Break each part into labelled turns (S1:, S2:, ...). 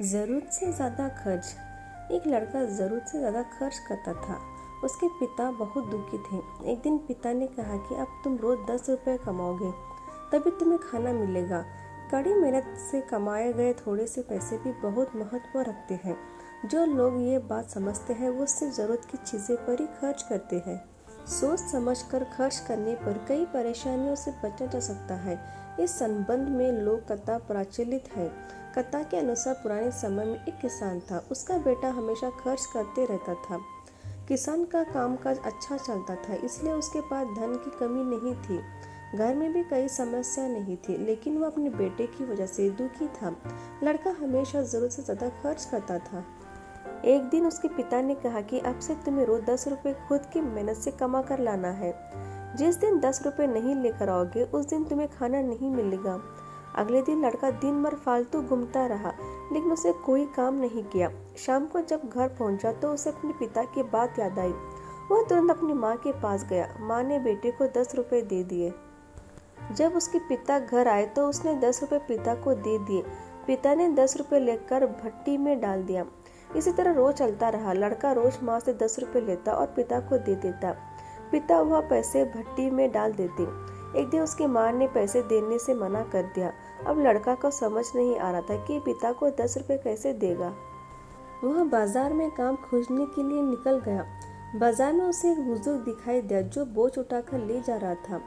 S1: ज़रूरत से ज़्यादा खर्च। एक लड़का ज़रूरत से ज़्यादा खर्च करता था। उसके पिता बहुत दुखी थे। एक दिन पिता ने कहा कि अब तुम रोज़ 10 रुपये कमाओगे तभी तुम्हें खाना मिलेगा। कड़ी मेहनत से कमाए गए थोड़े से पैसे भी बहुत महत्व रखते हैं। जो लोग ये बात समझते हैं वो सिर्फ ज़रूरत की चीज़ें पर ही खर्च करते हैं। सोच समझकर खर्च करने पर कई परेशानियों से बचा जा सकता है। इस संबंध में लोक कथा प्रचलित है। कथा के अनुसार पुराने समय में एक किसान था। उसका बेटा हमेशा खर्च करते रहता था। किसान का कामकाज अच्छा चलता था, इसलिए उसके पास धन की कमी नहीं थी। घर में भी कई समस्या नहीं थी, लेकिन वो अपने बेटे की वजह से दुखी था। लड़का हमेशा जरूरत से ज्यादा खर्च करता था। एक दिन उसके पिता ने कहा कि अब से तुम्हें रोज 10 रुपए खुद की मेहनत से कमा कर लाना है। जिस दिन 10 रुपए नहीं लेकर आओगे उस दिन तुम्हें खाना नहीं मिलेगा। अगले दिन लड़का दिन भर फालतू घूमता रहा, लेकिन उसे कोई काम नहीं किया। शाम को जब घर पहुंचा तो उसे अपने पिता की बात याद आई। वह तुरंत अपनी माँ के पास गया। माँ ने बेटे को 10 रुपए दे दिए। जब उसके पिता घर आए तो उसने 10 रुपए पिता को दे दिए। पिता ने 10 रुपए लेकर भट्टी में डाल दिया। इसी तरह रोज चलता रहा। लड़का रोज माँ से 10 रुपए लेता और पिता को दे देता। पिता वह पैसे भट्टी में डाल देते। एक दिन उसकी माँ ने पैसे देने से मना कर दिया। अब लड़का को समझ नहीं आ रहा था कि पिता को 10 रुपए कैसे देगा। वह बाजार में काम खोजने के लिए निकल गया। बाजार में उसे एक बुजुर्ग दिखाई दिया जो बोझ उठाकर ले जा रहा था।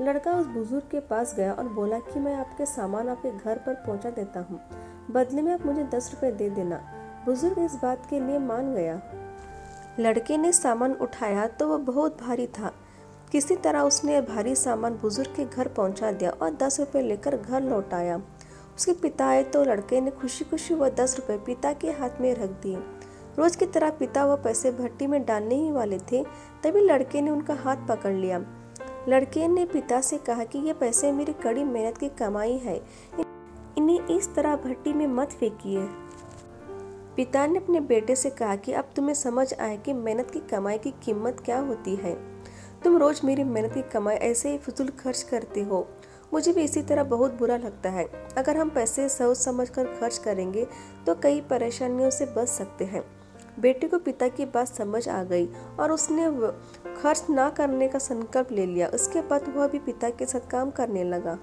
S1: लड़का उस बुजुर्ग के पास गया और बोला कि मैं आपके सामान आपके घर पर पहुंचा देता हूँ, बदले में आप मुझे 10 रुपए दे देना। बुजुर्ग इस बात के लिए मान गया। लड़के ने सामान उठाया तो वह बहुत भारी था। किसी तरह उसने भारी सामान बुजुर्ग के घर पहुंचा दिया और 10 रुपए लेकर घर लौट आया। उसके पिता आए तो लड़के ने खुशी खुशी वह 10 रुपए पिता के हाथ में रख दिए। रोज की तरह पिता वह पैसे भट्टी में डालने ही वाले थे, तभी लड़के ने उनका हाथ पकड़ लिया। लड़के ने पिता से कहा कि ये पैसे मेरी कड़ी मेहनत की कमाई है, इन्हें इस तरह भट्टी में मत फेंकिए। पिता ने अपने बेटे से कहा कि अब तुम्हें समझ आए कि मेहनत की कमाई की कीमत क्या होती है। तुम रोज मेरी मेहनत की कमाई ऐसे ही फिजूल खर्च करते हो। मुझे भी इसी तरह बहुत बुरा लगता है। अगर हम पैसे सोच समझ कर खर्च करेंगे तो कई परेशानियों से बच सकते हैं। बेटे को पिता की बात समझ आ गई और उसने खर्च ना करने का संकल्प ले लिया। उसके बाद वह भी पिता के साथ काम करने लगा।